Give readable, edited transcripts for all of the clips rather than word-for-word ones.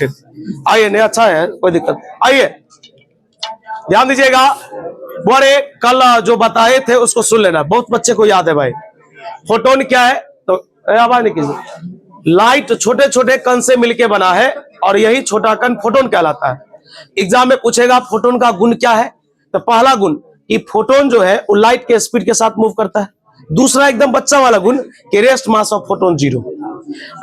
आइए नहीं, अच्छा है, कोई दिक्कत। आइए ध्यान दीजिएगा, बड़े कल जो बताए थे उसको सुन लेना, बहुत बच्चे को याद है भाई। फोटोन क्या है? तो आवाज नहीं कीजिए। लाइट छोटे छोटे कण से मिलके बना है और यही छोटा कण फोटोन कहलाता है। एग्जाम में पूछेगा फोटोन का गुण क्या है, तो पहला गुण कि फोटोन जो है वो लाइट के स्पीड के साथ मूव करता है। दूसरा एकदम बच्चा वाला गुण कि रेस्ट मास ऑफ फोटोन 0।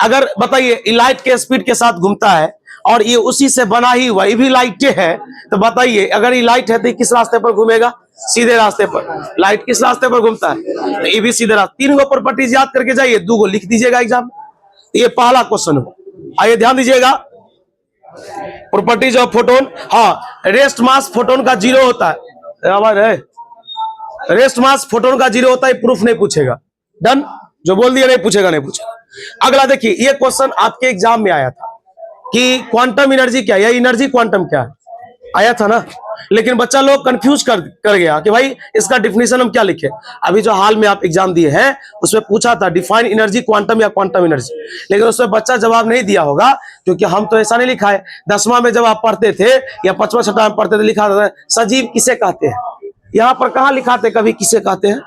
अगर बताइए लाइट के स्पीड के साथ घूमता है और ये उसी से बना ही हुआ, ये भी लाइट है, तो बताइए अगर ये लाइट है तो किस रास्ते पर घूमेगा? सीधे रास्ते पर। लाइट किस रास्ते पर घूमता है? तो ये भी सीधे रास्ते। 3 गो प्रॉपर्टीज याद करके जाइए, 2 गो लिख दीजिएगा एग्जाम। ये पहला क्वेश्चन हो। आइए ध्यान दीजिएगा, प्रॉपर्टीज ऑफ फोटोन। हाँ, रेस्ट मास फोटोन का 0 होता है। आवाज है, रेस्ट मास फोटोन का 0 होता है, प्रूफ नहीं पूछेगा। डन, जो बोल दिया नहीं पूछेगा, नहीं पूछेगा। अगला देखिए, ये क्वेश्चन आपके एग्जाम में आया था कि क्वांटम एनर्जी क्या है, या एनर्जी क्वांटम क्या है, आया था ना। लेकिन बच्चा लोग कंफ्यूज कर गया कि भाई इसका डिफिनेशन हम क्या लिखे। अभी जो हाल में आप एग्जाम दिए हैं उसमें पूछा था डिफाइन एनर्जी क्वांटम या क्वांटम एनर्जी, लेकिन उसमें बच्चा जवाब नहीं दिया होगा, क्योंकि हम तो ऐसा नहीं लिखा है। 10वां में जब आप पढ़ते थे या 5वां 6वां में पढ़ते थे, लिखा था सजीव किसे कहते हैं। यहाँ पर कहाँ लिखाते कभी किसे कहते हैं,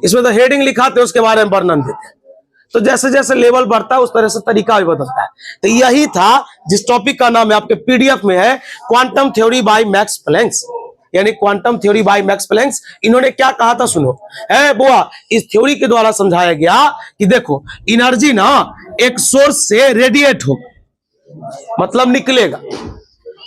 इसमें तो हेडिंग लिखाते, उसके बारे में वर्णन देते। तो जैसे जैसे लेवल बढ़ता है उस तरह से तरीका भी बदलता है। तो यही था जिस टॉपिक का नाम है आपके पीडीएफ में है, quantum theory by Max Planck, यानी quantum theory by Max Planck. इन्होंने क्या कहा था सुनो, है बुआ, इस थ्योरी के द्वारा समझाया गया कि देखो एनर्जी ना एक सोर्स से रेडिएट होगा, मतलब निकलेगा।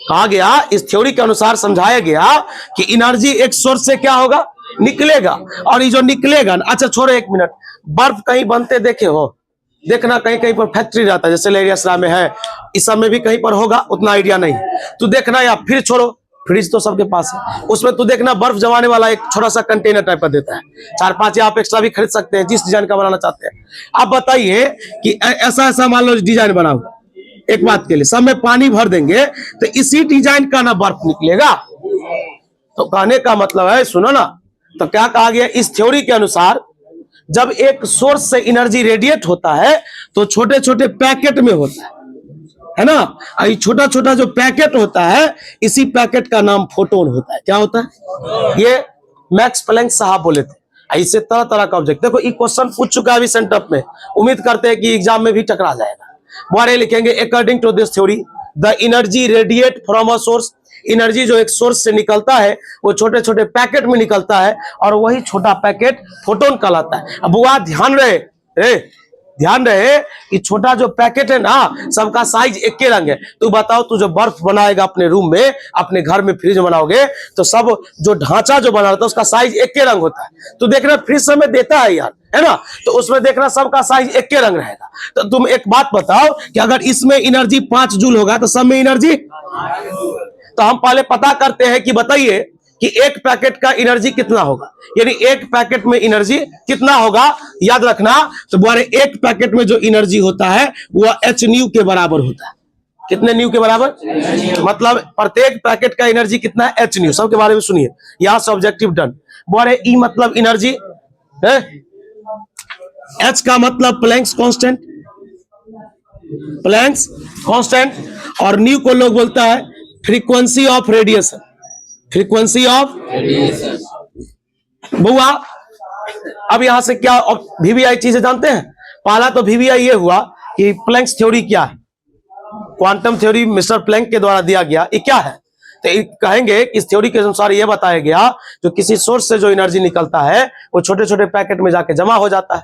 कहा गया, इस थ्योरी के अनुसार समझाया गया कि एनर्जी एक सोर्स से क्या होगा, निकलेगा। और ये जो निकलेगा, अच्छा छोड़ो 1 मिनट, बर्फ कहीं बनते देखे हो? देखना कहीं कहीं पर फैक्ट्री रहता है, जैसे लेरिया में है, इस सब में भी कहीं पर होगा, उतना आइडिया नहीं। तू देखना, या फिर छोड़ो, फ्रिज तो सबके पास है, उसमें तू देखना बर्फ जमाने वाला एक छोटा सा कंटेनर टाइप का देता है। 4-5 आप एक्स्ट्रा भी खरीद सकते हैं जिस डिजाइन का बनाना चाहते हैं। आप बताइए कि ऐसा ऐसा मान लो डिजाइन बनाओ, एक बात के लिए सब में पानी भर देंगे तो इसी डिजाइन का ना बर्फ निकलेगा। तो कहने का मतलब है, सुनो ना, तो क्या कहा गया इस थ्योरी के अनुसार, जब एक सोर्स से एनर्जी रेडिएट होता है तो छोटे छोटे पैकेट में होता है ना। ये छोटा छोटा जो पैकेट होता है, इसी पैकेट का नाम फोटोन होता है। क्या होता है? ये मैक्स प्लैंक साहब बोले थे। इससे तरह तरह का ऑब्जेक्ट, देखो ये क्वेश्चन पूछ चुका है अभी सेंटर में, उम्मीद करते हैं कि एग्जाम में भी टकरा जाएगा। बारे लिखेंगे, according to this theory the energy radiate from a source, energy जो एक सोर्स से निकलता है वो छोटे छोटे पैकेट में निकलता है, और वही छोटा पैकेट फोटोन कहलाता है। अब वो ध्यान रहे कि छोटा जो पैकेट है ना, सबका साइज एक के रंग है। तू बताओ, तू जो बर्फ बनाएगा अपने रूम में, अपने घर में फ्रिज बनाओगे, तो सब जो ढांचा जो बना रहता है उसका साइज एक के रंग होता है। तो देखना फ्रिज समय देता है यार, है ना, तो उसमें देखना सबका साइज एक के रंग रहेगा। तो तुम एक बात बताओ कि अगर इसमें एनर्जी 5 जूल होगा तो सब में एनर्जी, तो हम पहले पता करते हैं कि बताइए कि एक पैकेट का एनर्जी कितना होगा, यानी एक पैकेट में एनर्जी कितना होगा, याद रखना। तो बोले एक पैकेट में जो एनर्जी होता है वह h न्यू के बराबर होता है। कितने न्यू के बराबर? मतलब प्रत्येक पैकेट का एनर्जी कितना है, h न्यू। सबके बारे में सुनिए, यहां से ऑब्जेक्टिव डन। बोले ई मतलब एनर्जी है, h का मतलब प्लैंक्स कांस्टेंट, प्लैंक्स कांस्टेंट, और न्यू को लोग बोलता है frequency of radiation, frequency of बुआ। अब यहां से क्या वीवीआई चीजें जानते हैं? पहला तो वीवीआई ये हुआ कि प्लैंक्स थ्योरी क्या है, क्वांटम थ्योरी मिस्टर प्लैंक के द्वारा दिया गया, ये क्या है। तो कहेंगे कि इस थ्योरी के अनुसार ये बताया गया, जो किसी सोर्स से जो एनर्जी निकलता है वो छोटे छोटे पैकेट में जाके जमा हो जाता है,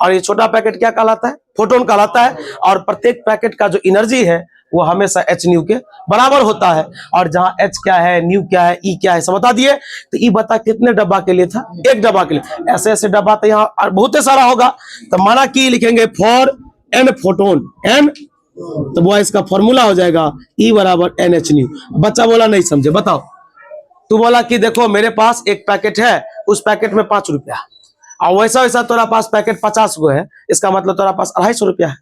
और ये छोटा पैकेट क्या कहलाता है, फोटोन कहलाता है। और प्रत्येक पैकेट का जो एनर्जी है वो हमेशा h न्यू के बराबर होता है। और जहां h क्या है, न्यू क्या है, ई क्या है, सब बता दिए। तो ई बता कितने डब्बा के लिए था? एक डब्बा के लिए। ऐसे ऐसे डब्बा तो यहाँ बहुत सारा होगा, तो माना कि लिखेंगे फॉर n फोटोन, n, तो वो इसका फॉर्मूला हो जाएगा E बराबर NH न्यू। बच्चा बोला नहीं समझे, बताओ। तू बोला कि देखो मेरे पास एक पैकेट है, उस पैकेट में 5 रुपया, और वैसा वैसा तोरा पास पैकेट 50 गो है, इसका मतलब तोरा पास 250 रुपया है,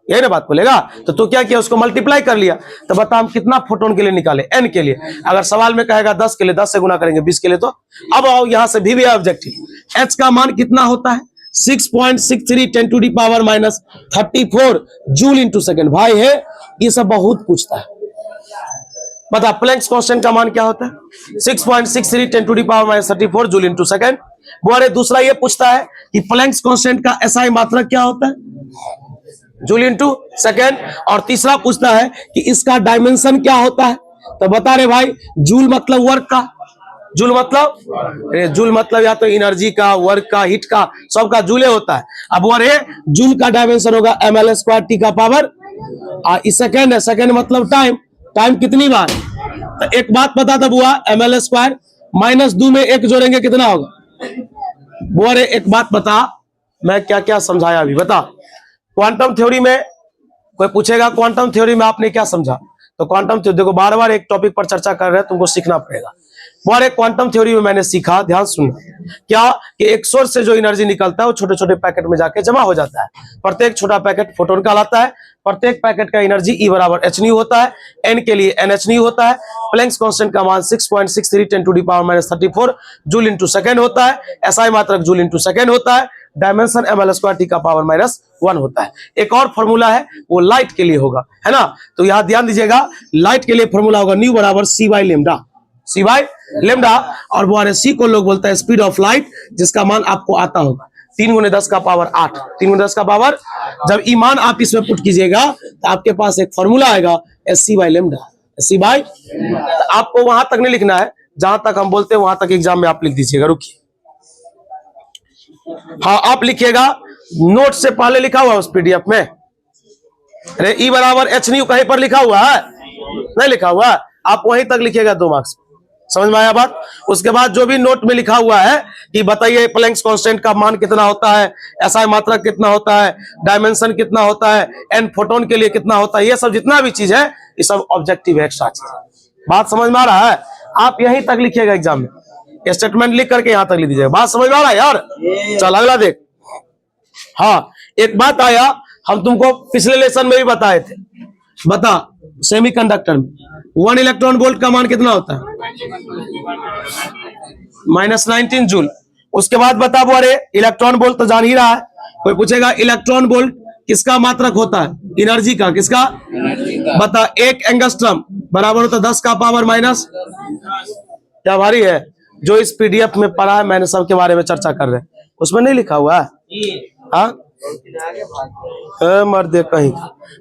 यही ना बात बोलेगा। तो तू क्या किया, उसको मल्टीप्लाई कर लिया। तो बता हम कितना फोटोन के लिए निकाले, n के लिए। अगर सवाल में कहेगा 10 के लिए, 10 से गुना करेंगे 20 के लिए। तो अब आओ यहां से वीवीआई ऑब्जेक्टिव, h का मान कितना होता है, 6.63 10⁻⁻34 जूल इंटू सेकेंड। भाई है ये सब बहुत पूछता है। बता प्लैंक्स कांस्टेंट का मान क्या होता है? 6.63 10 to the power minus 34 joule into second. बोले दूसरा ये पूछता है कि प्लैंक्स कांस्टेंट का एसआई मात्रक क्या होता है? Joule into second. और तीसरा पूछता है कि इसका डायमेंशन क्या होता है? तो बता रहे भाई, जूल मतलब वर्क का, जूल मतलब या तो एनर्जी का, वर्क का, हीट का, सबका जूले होता है। अब वो जूल का डायमेंशन होगा ml स्क्वायर टी का पावर, सेकेंड है, सेकेंड मतलब टाइम, टाइम कितनी बार? तो एक बात बता था बुआ, ml स्क्वायर माइनस 2 में 1 जोड़ेंगे कितना होगा? बुआ रे एक बात बता, मैं क्या क्या समझाया अभी बता। क्वांटम थ्योरी में कोई पूछेगा क्वांटम थ्योरी में आपने क्या समझा, तो क्वांटम थ्योरी देखो बार बार एक टॉपिक पर चर्चा कर रहे हैं, तुमको सीखना पड़ेगा। और एक क्वांटम थ्योरी में मैंने सीखा, ध्यान सुनना, क्या कि एक सोर्स से जो एनर्जी निकलता है वो छोटे छोटे पैकेट में जाके जमा हो जाता है। प्रत्येक छोटा पैकेट फोटोन कहलाता है। प्रत्येक पैकेट का एनर्जी E बराबर h न्यू होता है, n के लिए NH न्यू होता है। प्लैंक्स कांस्टेंट का मान 6.63 10 to the power minus 34 joule into second होता है। SI मात्रक जूल इंटू सेकेंड होता है। डायमेंशन ml स्क्वायर टी का पावर माइनस 1 होता है। एक और फॉर्मूला है वो लाइट के लिए होगा, है ना, तो यहां ध्यान दीजिएगा, लाइट के लिए फॉर्मूला होगा न्यू बराबर C by lambda, C by lambda. और वो C को लोग बोलते हैं स्पीड ऑफ लाइट, जिसका मान आपको आता होगा 3 × 10 का पावर 8, 3 × 10 का पावर। जब ईमान आप इसमें पुट कीजिएगा तो आपके पास एक फॉर्मूला आएगा SC by lambda, SC by. आपको वहां तक नहीं लिखना है जहां तक हम बोलते हैं, वहां तक एग्जाम में आप लिख दीजिएगा। रुकिए, हाँ आप लिखिएगा, नोट से पहले लिखा हुआ उस PDF में, अरे E बराबर h न्यू कहीं पर लिखा हुआ है? नहीं लिखा हुआ, आप वहीं तक लिखिएगा 2 मार्क्स। समझ में आया बात? उसके बाद जो भी नोट में लिखा हुआ है कि बताइए प्लैंक्स कांस्टेंट का मान कितना होता है, SI मात्रक कितना होता है, डायमेंशन कितना होता है, n फोटोन के लिए कितना होता है, ये सब जितना भी चीज है ये सब ऑब्जेक्टिव है, एक्स्ट्रा चीज है। बात समझ में आ रहा है? आप यहीं तक लिखिएगा एग्जाम में, स्टेटमेंट लिख करके यहां तक लिख दीजिएगा। बात समझ में आ रहा है यार? चल अगला देख। हाँ एक बात आया, हम तुमको पिछले लेसन में भी बताए थे, बता सेमीकंडक्टर में 1 इलेक्ट्रॉन वोल्ट का मान कितना होता है? -19 जूल। उसके बाद बता वो, अरे इलेक्ट्रॉन वोल्ट तो जान ही रहा है, कोई पूछेगा इलेक्ट्रॉन वोल्ट किसका मात्रक होता है? एनर्जी का, किसका? बता 1 एंगस्ट्रम बराबर होता है 10 का पावर माइनस, क्या भारी है? जो इस PDF में पढ़ा है मैंने सबके बारे में चर्चा कर रहे हैं, उसमें नहीं लिखा हुआ है? हाँ मर्दे कहीं।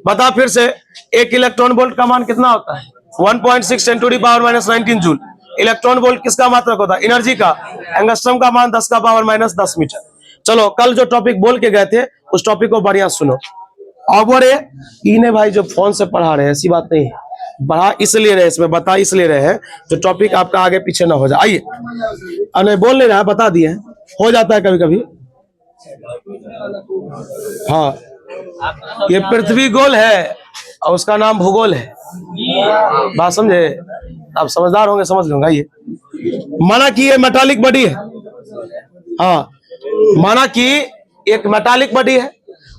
बता फिर से, 1 इलेक्ट्रॉन वोल्ट का मान कितना होता है? 1.6 10 to the power minus 19 joule. Electron volt किसका मात्रक होता है? एनर्जी का। एंगस्ट्रम का मान 10 का पावर माइनस 10 मीटर। चलो कल जो टॉपिक बोल के गए थे उस टॉपिक को बढ़िया सुनो। अब इन्हें भाई जो फोन से पढ़ा रहे हैं ऐसी बात नहीं है, बढ़ा इसलिए रहे, इसमें बता इसलिए रहे हैं जो टॉपिक आपका आगे पीछे ना हो जाए। आइए, अरे बोल नहीं रहा है, बता दिए, हो जाता है कभी कभी। हाँ ये पृथ्वी गोल है और उसका नाम भूगोल है, बात समझे? आप समझदार होंगे, समझ लूंगा। ये माना कि ये मेटालिक बॉडी है, हाँ माना कि एक मेटालिक बॉडी है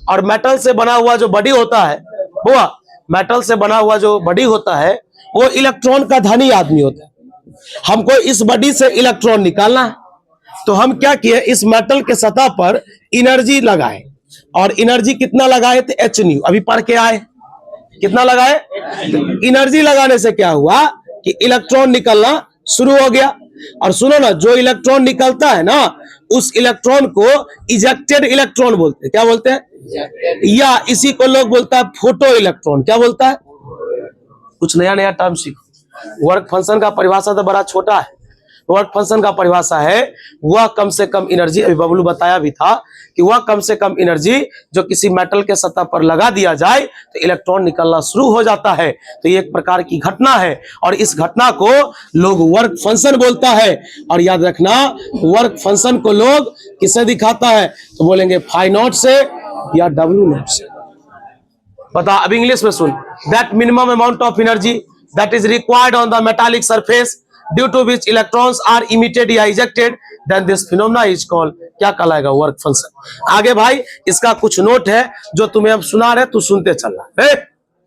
और मेटल से बना हुआ जो बॉडी होता है, हुआ मेटल से बना हुआ जो बॉडी होता है वो इलेक्ट्रॉन का धनी आदमी होता है। हमको इस बॉडी से इलेक्ट्रॉन निकालना है, तो हम क्या किए, इस मेटल के सतह पर एनर्जी लगाए, और एनर्जी कितना लगाए थे? h new. अभी पढ़ के आए, कितना लगाए? एनर्जी लगाने से क्या हुआ कि इलेक्ट्रॉन निकलना शुरू हो गया। और सुनो ना, जो इलेक्ट्रॉन निकलता है ना उस इलेक्ट्रॉन को इजेक्टेड इलेक्ट्रॉन बोलते हैं। क्या बोलते हैं? या इसी को लोग बोलता है फोटो इलेक्ट्रॉन। क्या बोलता है? कुछ नया नया टर्म सीखो। वर्क फंक्शन का परिभाषा तो बड़ा छोटा है। वर्क फंक्शन का परिभाषा है वह कम से कम एनर्जी, अभी बबलू बताया भी था कि वह कम से कम एनर्जी जो किसी मेटल के सतह पर लगा दिया जाए तो इलेक्ट्रॉन निकलना शुरू हो जाता है। तो ये एक प्रकार की घटना है और इस घटना को लोग वर्क फंक्शन बोलता है। और याद रखना, वर्क फंक्शन को लोग किससे दिखाता है तो बोलेंगे फाई नॉट से या डब्ल्यू नॉट से। बता, अब इंग्लिश में सुन। That minimum amount of energy that is required on the metallic surface due to which electrons are emitted या ejected, then this phenomena is called, क्या कहलाएगा? Work function. आगे भाई इसका कुछ नोट है जो तुम्हें अब सुना रहे, तू सुनते चल रहा है,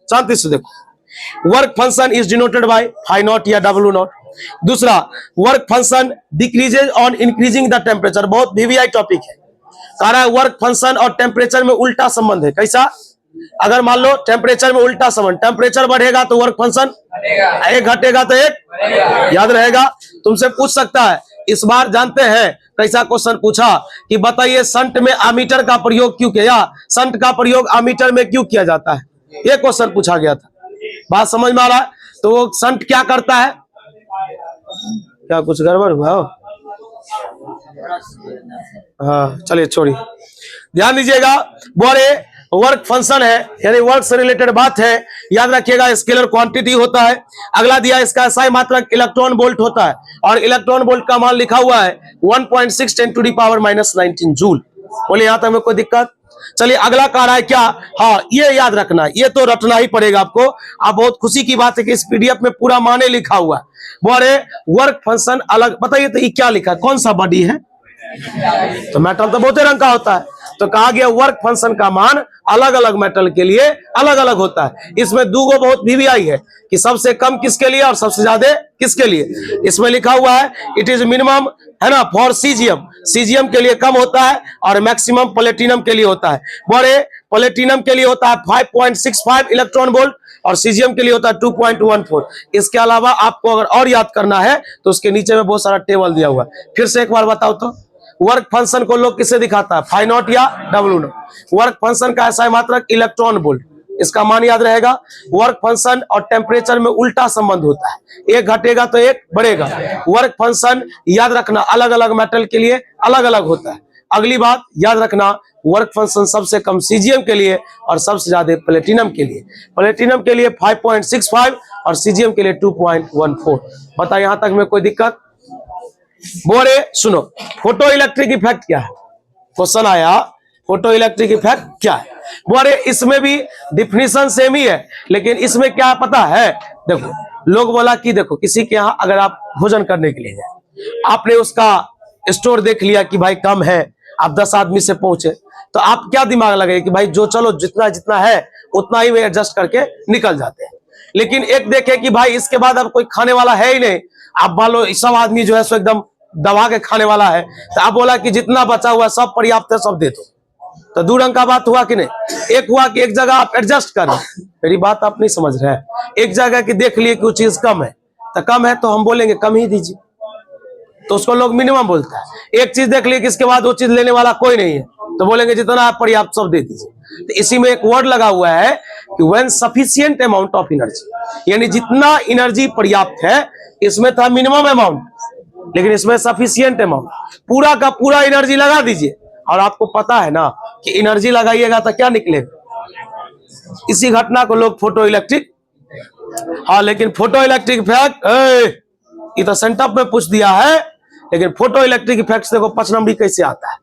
शांति से देखो। Work function is denoted by phi not या डब्ल्यू नॉट। दूसरा, work function decreases on increasing the temperature. बहुत VVI टॉपिक है, कह रहा है वर्क फंक्शन और टेम्परेचर में उल्टा संबंध है। कैसा? अगर मान लो टेम्परेचर में उल्टा संबंध, टेम्परेचर बढ़ेगा तो वर्क फंक्शन एक, घटेगा तो एक, याद रहेगा। तुमसे पूछ सकता है, इस बार जानते हैं कैसा क्वेश्चन पूछा कि बताइए संट में आमीटर का प्रयोग क्यों किया, संट का प्रयोग आमीटर में क्यों किया जाता है, ये क्वेश्चन पूछा गया था। बात समझ में आ रहा है? तो वो संट क्या करता है, क्या कुछ गड़बड़ हुआ हो? हाँ चलिए छोड़िए, ध्यान दीजिएगा। बोरे वर्क फंक्शन है, यानी वर्क से रिलेटेड बात है, याद रखिएगा। स्केलर क्वांटिटी होता है। अगला दिया इसका SI मात्रक इलेक्ट्रॉन वोल्ट होता है, और इलेक्ट्रॉन वोल्ट का मान लिखा हुआ है 1.6 10⁻⁻19 जूल। बोले यहां तक में कोई दिक्कत? चलिए अगला कह रहा है क्या, हाँ ये याद रखना, ये तो रटना ही पड़ेगा आपको। आप बहुत खुशी की बात है कि इस PDF में पूरा माने लिखा हुआ है। बोले वर्क फंक्शन अलग, बताइए तो ये क्या लिखा है, कौन सा बॉडी है? तो मेटल तो बहुत रंग का होता है, तो कहा गया वर्क फंक्शन का मान अलग अलग मेटल के लिए अलग अलग होता है। इसमें दूगो बहुत VVI है कि सबसे कम किसके लिए और सबसे ज्यादा किसके लिए। इसमें लिखा हुआ है इट इज मिनिमम, है ना, फॉर सीजियम, सीजियम के लिए कम होता है, और मैक्सिमम प्लेटिनम के लिए होता है। बोले प्लेटिनम के लिए होता है 5.65 इलेक्ट्रॉन वोल्ट, और सीजियम के लिए होता है 2.14। इसके अलावा आपको अगर और याद करना है तो उसके नीचे में बहुत सारा टेबल दिया हुआ है। फिर से एक बार बताओ तो, वर्क फंक्शन को लोग किससे दिखाता है, फाई नॉट या W0। वर्क फंक्शन का SI मात्रक इलेक्ट्रॉन वोल्ट, इसका मान याद रहेगा। वर्क फंक्शन और टेम्परेचर में उल्टा संबंध होता है, एक घटेगा तो एक बढ़ेगा। वर्क फंक्शन याद रखना अलग अलग मेटल के लिए अलग अलग होता है। अगली बात याद रखना, वर्क फंक्शन सबसे कम सीजियम के लिए और सबसे ज्यादा प्लेटिनम के लिए। प्लेटिनम के लिए 5.65 और सीजियम के लिए 2.14। बता यहां तक में कोई दिक्कत? बोले सुनो, फोटो इलेक्ट्रिक इफेक्ट क्या है, क्वेश्चन आया फोटो इलेक्ट्रिक इफेक्ट क्या है। बोले इसमें भी डिफिनीशन सेम ही है, लेकिन इसमें क्या पता है, देखो लोग बोला कि देखो किसी के यहाँ अगर आप भोजन करने के लिए गए, आपने उसका स्टोर देख लिया कि भाई कम है, आप 10 आदमी से पहुंचे, तो आप क्या दिमाग लगे कि भाई जो चलो जितना जितना है उतना ही में एडजस्ट करके निकल जाते हैं। लेकिन एक देखे कि भाई इसके बाद अब कोई खाने वाला है ही नहीं, आप मान लो सब आदमी जो है सो एकदम दबा के खाने वाला है, तो आप बोला कि जितना बचा हुआ सब पर्याप्त है, सब दे दो। तो दो रंग का बात हुआ कि नहीं। एक हुआ कि एक जगह आप एडजस्ट कर, मेरी बात आप नहीं समझ रहे हैं। एक जगह की देख लिए कि वो चीज कम है, तो कम है तो हम बोलेंगे कम ही दीजिए, तो उसको लोग मिनिमम बोलता है। एक चीज देख लिए कि इसके बाद वो चीज लेने वाला कोई नहीं है, तो बोलेंगे जितना आप पर्याप्त सब दे दीजिए। तो इसी में एक वर्ड लगा हुआ है कि when sufficient amount of energy, यानी जितना एनर्जी पर्याप्त है। इसमें था मिनिमम अमाउंट, लेकिन इसमें सफिशिएंट अमाउंट, पूरा का पूरा एनर्जी लगा दीजिए। और आपको पता है ना कि एनर्जी लगाइएगा तो क्या निकलेगा। इसी घटना को लोग फोटो इलेक्ट्रिक, हाँ लेकिन फोटो इलेक्ट्रिक इफेक्ट ये तो सेंटअप में पूछ दिया है, लेकिन फोटो इलेक्ट्रिक इफेक्ट से देखो 5 नंबर कैसे आता है।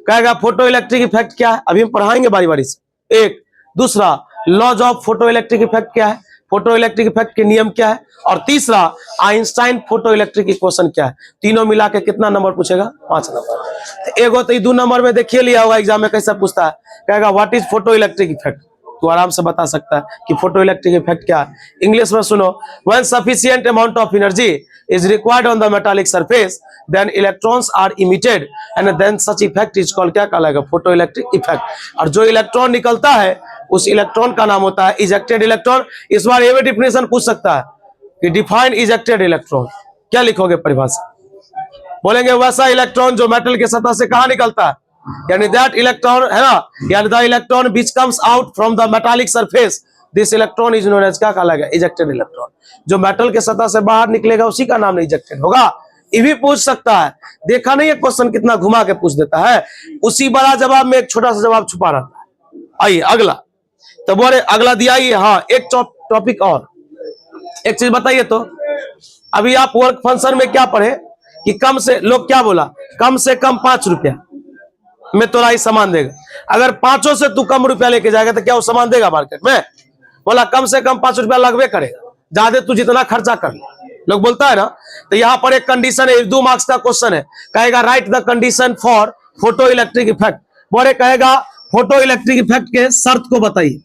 कहेगा फोटो इलेक्ट्रिक इफेक्ट क्या है, अभी हम पढ़ाएंगे बारी बारी से। एक दूसरा laws of photoelectric effect क्या है, फोटो इलेक्ट्रिक इफेक्ट के नियम क्या है, और तीसरा आइंस्टाइन फोटो इलेक्ट्रिक इक्वेशन क्या है। तीनों मिला के कितना नंबर पूछेगा, 5 नंबर। तो एगो तो 2 नंबर में देखिए लिया होगा एग्जाम में कैसा पूछता है, कहेगा what is photo electric effect, तो आराम से बता सकता है कि फोटो इलेक्ट्रिक इफेक्ट क्या है। इंग्लिश में सुनो, when sufficient amount of energy is required on the metallic surface then electrons are emitted and then such effect is called, क्या कहलाएगा, फोटो इलेक्ट्रिक इफेक्ट। और जो इलेक्ट्रॉन निकलता है उस इलेक्ट्रॉन का नाम होता है इजेक्टेड इलेक्ट्रॉन। इस बार ये भी डिफिनेशन पूछ सकता है कि डिफाइन इजेक्टेड इलेक्ट्रॉन, क्या लिखोगे परिभाषा? बोलेंगे वैसा इलेक्ट्रॉन जो मेटल के सतह से कहां निकलता है, यानी दैट इलेक्ट्रॉन, है ना, यानी the electron which comes out from the metallic surface, this electron is known as, क्या कहलाएगा, इजेक्टेड इलेक्ट्रॉन। जो मेटल के सतह से बाहर निकलेगा उसी का नाम इजेक्टेड होगा। ये भी पूछ सकता है, देखा नहीं है क्वेश्चन कितना घुमा के पूछ देता है, उसी बड़ा जवाब में एक छोटा सा जवाब छुपा रहता है। आइए अगला, तो बोले अगला दिया ही, हाँ एक टॉपिक और एक चीज बताइए तो। अभी आप वर्क फंक्शन में क्या पढ़े कि कम से, लोग क्या बोला, कम से कम 5 रुपया में तोरा ही सामान देगा। अगर 5 से तू कम रुपया लेके जाएगा तो क्या वो सामान देगा मार्केट में? बोला कम से कम 5 रुपया लगभग करेगा, ज्यादा तू जितना खर्चा कर ले, लोग बोलता है ना। तो यहाँ पर एक कंडीशन है, 2 मार्क्स का क्वेश्चन है, कहेगा right the condition for photo electric effect. बोले कहेगा फोटो इलेक्ट्रिक इफेक्ट के शर्त को बताइए,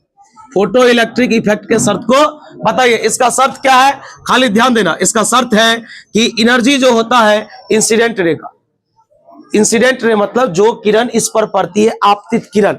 फोटो इलेक्ट्रिक इफेक्ट के शर्त को बताइए। इसका शर्त क्या है, खाली ध्यान देना, इसका शर्त है कि एनर्जी जो होता है इंसिडेंट रे का, इंसिडेंट रे मतलब जो किरण इस पर पड़ती है, आपतित किरण,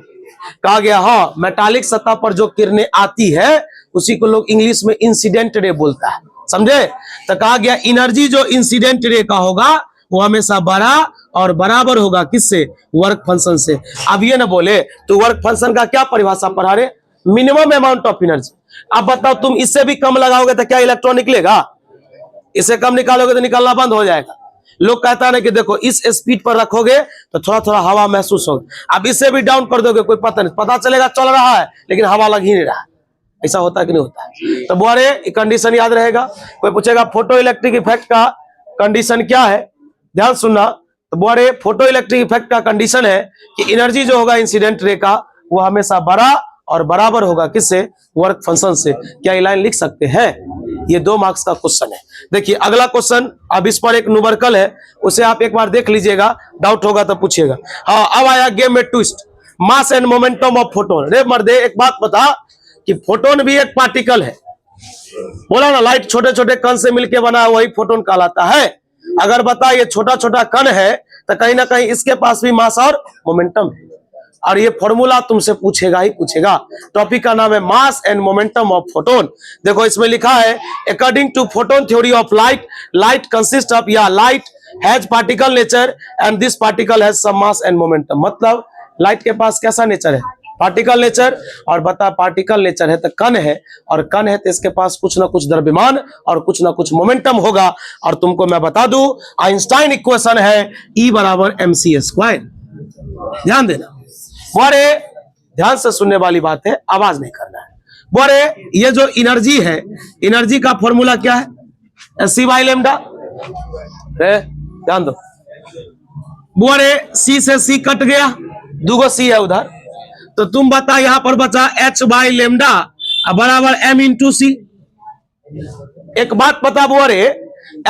कहा गया हाँ मेटालिक सतह पर जो किरणें आती है उसी को लोग इंग्लिश में इंसिडेंट रे बोलता है, समझे। तो कहा गया एनर्जी जो इंसिडेंट रे का होगा वो हमेशा बड़ा और बराबर होगा किससे, वर्क फंक्शन से। अब ये ना बोले तो वर्क फंक्शन का क्या परिभाषा पढ़ा रहे, मिनिमम अमाउंट ऑफ एनर्जी। अब बताओ तुम इससे भी कम लगाओगे तो क्या इलेक्ट्रॉन निकलेगा, इससे कम निकालोगे तो निकलना बंद हो जाएगा। लोग कहता है ना कि देखो इस स्पीड पर रखोगे तो थोड़ा थोड़ा हवा महसूस होगा, अब इससे भी डाउन कर दोगे कोई पता नहीं, पता चलेगा चल रहा है लेकिन हवा लग ही नहीं रहा है। ऐसा होता है कि नहीं होता है। तो बोरे कंडीशन याद रहेगा। कोई पूछेगा फोटो इलेक्ट्रिक इफेक्ट का कंडीशन क्या है, ध्यान सुनना। तो बोरे फोटो इलेक्ट्रिक इफेक्ट का कंडीशन है कि एनर्जी जो होगा इंसिडेंट रे का वो हमेशा बड़ा और बराबर होगा किससे, वर्क फंक्शन से। क्या ये लाइन लिख सकते हैं, ये 2 मार्क्स का क्वेश्चन है। देखिए अगला क्वेश्चन, अब इस पर एक न्यूमेरिकल है उसे आप एक बार देख लीजिएगा, डाउट होगा तो पूछिएगा। हाँ अब आया गेम में twist, mass and momentum of photon. रे मर्दे एक बात बता कि फोटोन भी एक पार्टिकल है, बोला ना लाइट छोटे छोटे कण से मिलकर बना है वही फोटोन कहलाता है। अगर बता ये छोटा छोटा कण है तो कहीं ना कहीं इसके पास भी मास और मोमेंटम है, और ये फॉर्मूला तुमसे पूछेगा ही पूछेगा। टॉपिक का नाम है mass and momentum of photon. देखो इसमें लिखा है according to photon theory of light, light consist of या light has particle nature and this particle has some mass and momentum. मतलब लाइट के पास कैसा नेचर है, पार्टिकल नेचर। और बता पार्टिकल नेचर है तो कण है, और कण है तो इसके पास कुछ ना कुछ द्रव्यमान और कुछ ना कुछ मोमेंटम होगा। और तुमको मैं बता दूं आइंस्टाइन इक्वेशन है E बराबर mc²। ध्यान देना बोरे, ध्यान से सुनने वाली बात है, आवाज नहीं करना है। बोरे ये जो एनर्जी है, एनर्जी का फॉर्मूला क्या है, C/λ। ध्यान दो बोरे, C से C कट गया, 2 C है उधर, तो तुम बता यहां पर बचा H/λ बराबर m/c। एक बात बता बोरे,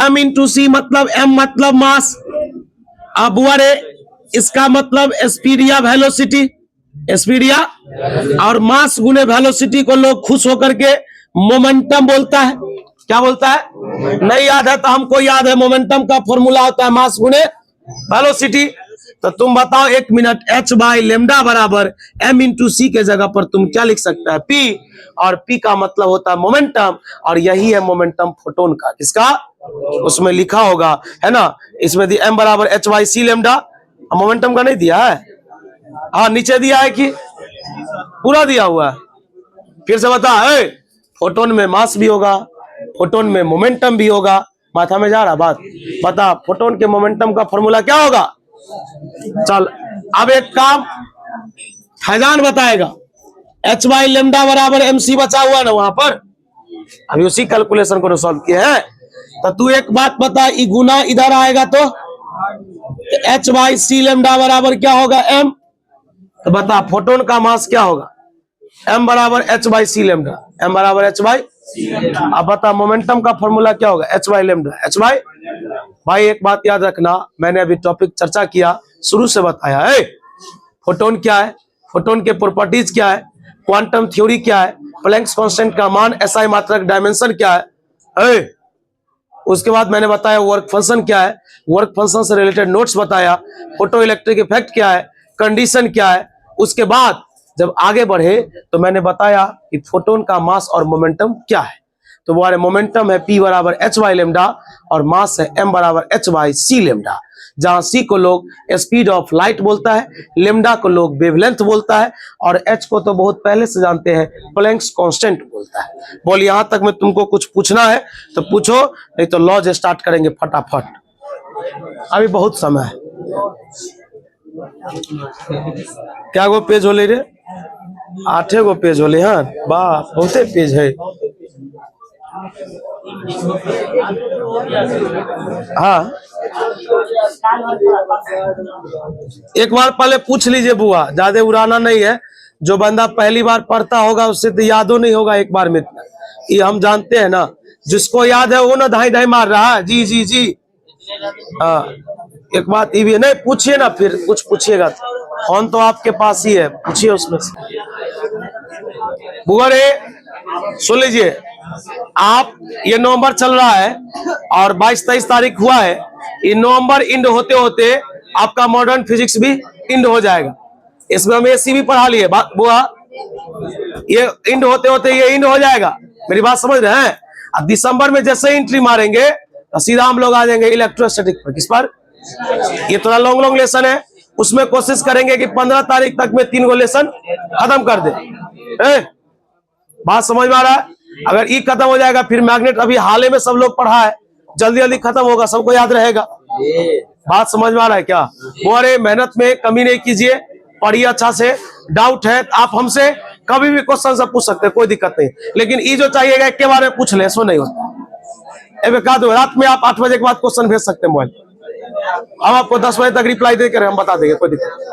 m/c मतलब m मतलब मास, अब बोरे इसका मतलब स्पीड या वेलोसिटी, स्पीड या और मास गुने वेलोसिटी को लोग खुश होकर के मोमेंटम बोलता है। क्या बोलता है, नहीं याद है तो हमको याद है, मोमेंटम का फॉर्मूला होता है मास गुने वेलोसिटी। तो तुम बताओ 1 मिनट, H/λ बराबर m/c के जगह पर तुम क्या लिख सकता है, P, और P का मतलब होता है मोमेंटम, और यही है मोमेंटम फोटोन का। किसका, उसमें लिखा होगा है ना, इसमें दी m बराबर h/c⁻, मोमेंटम का नहीं दिया है, हाँ नीचे दिया है कि पूरा दिया हुआ है। फिर से बता, फोटोन में मास भी होगा, फोटोन में मोमेंटम भी होगा, माथा में जा रहा बात, बता फोटोन के मोमेंटम का फॉर्मूला क्या होगा। चल अब एक काम फैजान बताएगा, H/λ बराबर mc बचा हुआ ना वहां पर, अभी उसी कैलकुलेशन को सॉल्व किया है। तो तू एक बात बता, ई गुना इधर आएगा तो H/c⁻ बराबर क्या होगा, m। तो बता फोटोन का मास क्या होगा, m बराबर H/c⁻, m बराबर H/। अब बता मोमेंटम का फॉर्मूला क्या होगा, H/λ। भाई एक बात याद रखना, मैंने अभी टॉपिक चर्चा किया, शुरू से बताया है फोटोन क्या है, फोटोन के प्रॉपर्टीज क्या है, क्वांटम थ्योरी क्या है, प्लैंक्स कांस्टेंट का मान, SI मात्रक डायमेंशन क्या है। उसके बाद मैंने बताया वर्क फंक्शन क्या है, वर्क फंक्शन से रिलेटेड नोट्स बताया, फोटो इलेक्ट्रिक इफेक्ट क्या है, कंडीशन क्या है। उसके बाद जब आगे बढ़े तो मैंने बताया कि फोटोन का मास और मोमेंटम क्या है। तो वो मोमेंटम है P बराबर H/λ और मास है m बराबर H/c⁻, जहां C को लोग स्पीड ऑफ लाइट बोलता है, लेमडा को लोग वेवलेंथ बोलता है, और H को तो बहुत पहले से जानते हैं प्लैंक्स कांस्टेंट बोलता है। बोल यहां तक में तुमको कुछ पूछना है तो पूछो, नहीं तो लॉज स्टार्ट करेंगे फटाफट, अभी बहुत समय है। क्या गो पेज होले रे, 8 गो पेज होले, हाँ वाह बहुते पेज है। हाँ एक बार पहले पूछ लीजिए बुआ, ज्यादा उड़ाना नहीं है, जो बंदा पहली बार पढ़ता होगा उससे तो यादो नहीं होगा एक बार में, ये हम जानते हैं ना, जिसको याद है वो ना धाई धाई मार रहा है, जी जी जी। हाँ एक बात ये भी नहीं, पूछिए ना, फिर कुछ पूछिएगा, फोन तो आपके पास ही है, पूछिए उसमें से। बुआ रे सुन लीजिए, आप ये नवंबर चल रहा है और 22-23 तारीख हुआ है, ये नवंबर इंड होते होते आपका मॉडर्न फिजिक्स भी इंड हो जाएगा। इसमें हम एसी भी पढ़ा लिए बुआ, ये इंड होते होते ये इंड हो जाएगा, मेरी बात समझ रहे हैं। अब दिसंबर में जैसे एंट्री मारेंगे तो सीधा हम लोग आ जाएंगे इलेक्ट्रोस्टैटिक पर। किस पर? ये थोड़ा लॉन्ग लॉन्ग लेसन है, उसमें कोशिश करेंगे कि 15 तारीख तक में 3 गो लेसन खत्म कर दे। बात समझ में आ रहा है? अगर ई खत्म हो जाएगा फिर मैग्नेट अभी हाल में सब लोग पढ़ा है, जल्दी जल्दी खत्म होगा, सबको याद रहेगा। बात समझ में आ रहा है क्या? वो अरे मेहनत में कमी नहीं कीजिए, पढ़िए अच्छा से। डाउट है आप हमसे कभी भी क्वेश्चन से पूछ सकते हैं, कोई दिक्कत नहीं। लेकिन ये जो चाहिएगा एक के बारे में पूछ ले, इसमें नहीं होता। रात में आप 8 बजे के बाद क्वेश्चन भेज सकते हैं मोबाइल, हम आपको 10 बजे तक रिप्लाई देकर हम बता देंगे, कोई दिक्कत नहीं।